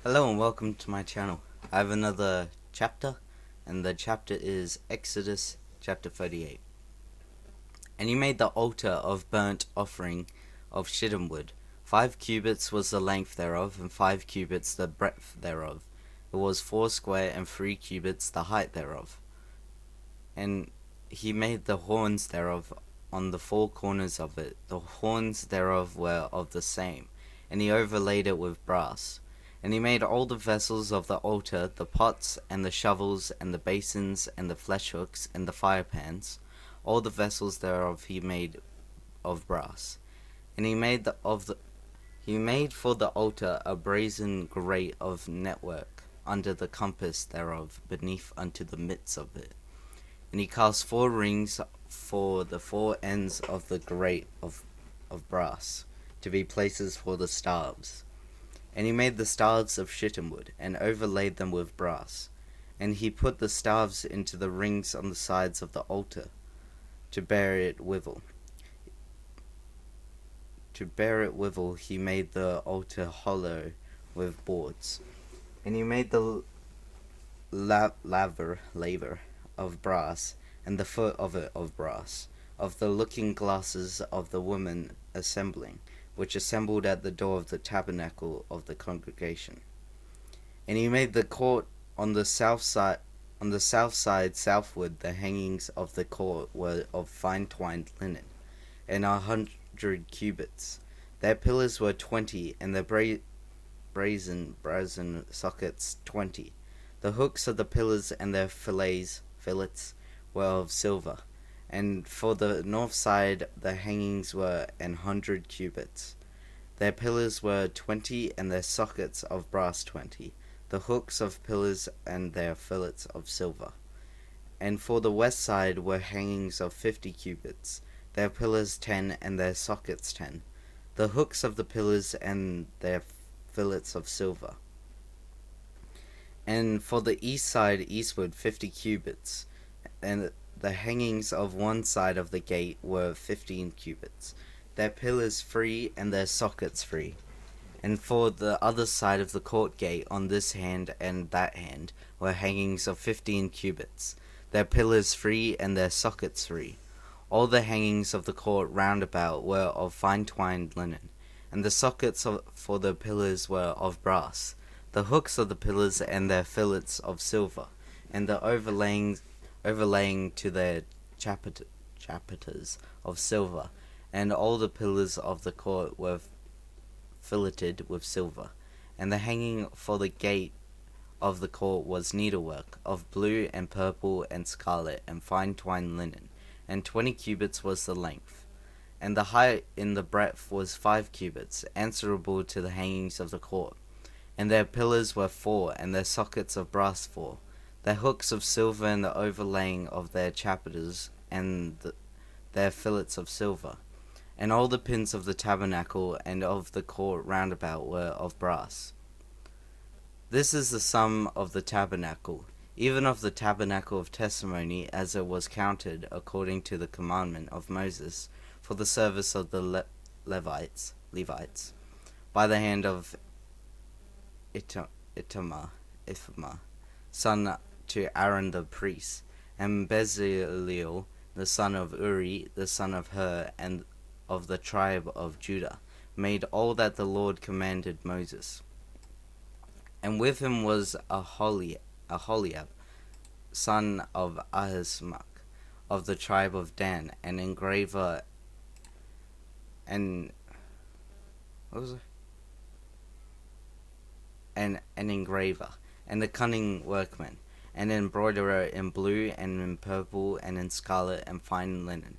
Hello and welcome to my channel. I have another chapter, and the chapter is Exodus chapter 38. And he made the altar of burnt offering of shittim wood. 5 cubits was the length thereof, and 5 cubits the breadth thereof. It was 4 square, and 3 cubits the height thereof. And he made the horns thereof on the 4 corners of it. The horns thereof were of the same, and he overlaid it with brass. And he made all the vessels of the altar, the pots, and the shovels, and the basins, and the flesh hooks, and the firepans. All the vessels thereof he made of brass. And he made for the altar a brazen grate of network under the compass thereof, beneath unto the midst of it. And he cast 4 rings for the 4 ends of the grate of brass, to be places for the staves. And he made the staves of shittim wood, and overlaid them with brass. And he put the staves into the rings on the sides of the altar, to bear it withal. To bear it withal he made the altar hollow with boards. And he made the laver of brass, and the foot of it of brass, of the looking glasses of the women assembling, which assembled at the door of the tabernacle of the congregation. And he made the court on the south side southward. The hangings of the court were of fine twined linen, and 100 cubits. Their pillars were 20, and their brazen sockets 20. The hooks of the pillars and their fillets were of silver, and for the north side the hangings were 100 cubits. Their pillars were 20, and their sockets of brass 20. The hooks of pillars and their fillets of silver. And for the west side were hangings of 50 cubits. Their pillars 10, and their sockets 10. The hooks of the pillars and their fillets of silver. And for the east side eastward 50 cubits, and the hangings of one side of the gate were 15 cubits. Their pillars 3, and their sockets 3. And for the other side of the court gate, on this hand and that hand, were hangings of 15 cubits. Their pillars 3, and their sockets 3. All the hangings of the court round about were of fine twined linen, and the sockets for the pillars were of brass. The hooks of the pillars and their fillets of silver, and the overlaying to their chapiters of silver. And all the pillars of the court were filleted with silver. And the hanging for the gate of the court was needlework, of blue and purple and scarlet and fine twined linen, and 20 cubits was the length. And the height in the breadth was 5 cubits, answerable to the hangings of the court. And their pillars were 4, and their sockets of brass 4. Their hooks of silver, and the overlaying of their chapiters, and their fillets of silver. And all the pins of the tabernacle and of the court round about were of brass. This is the sum of the tabernacle, even of the tabernacle of testimony, as it was counted according to the commandment of Moses, for the service of the Levites, by the hand of Ithamar, son to Aaron the priest, and Bezaleel the son of Uri, the son of Hur, and of the tribe of Judah, made all that the Lord commanded Moses. And with him was Aholiab, son of Ahisamach, of the tribe of Dan, an engraver, and what was it? An engraver, and a cunning workman, an embroiderer in blue and in purple and in scarlet and fine linen.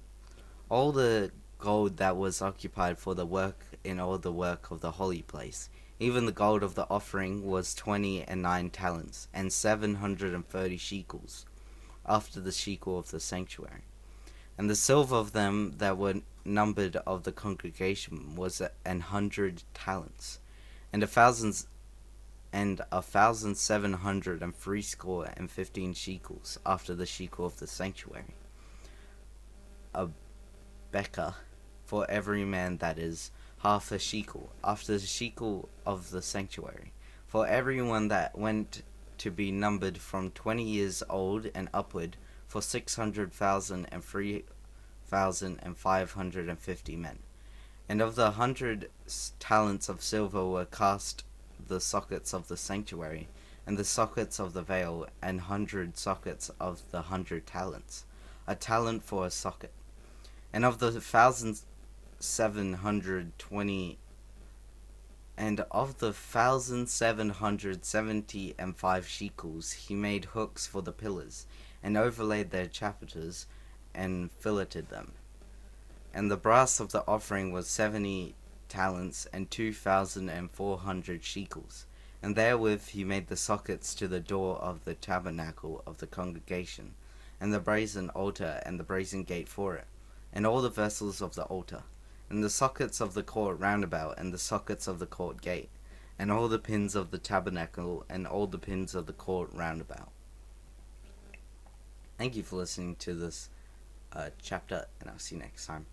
All the gold that was occupied for the work in all the work of the holy place, even the gold of the offering, was 29 talents, and 730 shekels, after the shekel of the sanctuary. And the silver of them that were numbered of the congregation was 100 talents, and 1,760 shekels, after the shekel of the sanctuary. A bekah for every man, that is, half a shekel, after the shekel of the sanctuary, for everyone that went to be numbered from 20 years old and upward, for 600,000 and 3,550 men. And of the 100 talents of silver were cast the sockets of the sanctuary, and the sockets of the veil, and 100 sockets of the 100 talents, a talent for a socket. And of the 1,720 and of the 1,775 shekels he made hooks for the pillars, and overlaid their chapiters, and filleted them. And the brass of the offering was 70 talents, and 2,400 shekels. And therewith he made the sockets to the door of the tabernacle of the congregation, and the brazen altar, and the brazen gate for it, and all the vessels of the altar, and the sockets of the court round about, and the sockets of the court gate, and all the pins of the tabernacle, and all the pins of the court round about. Thank you for listening to this chapter, and I'll see you next time.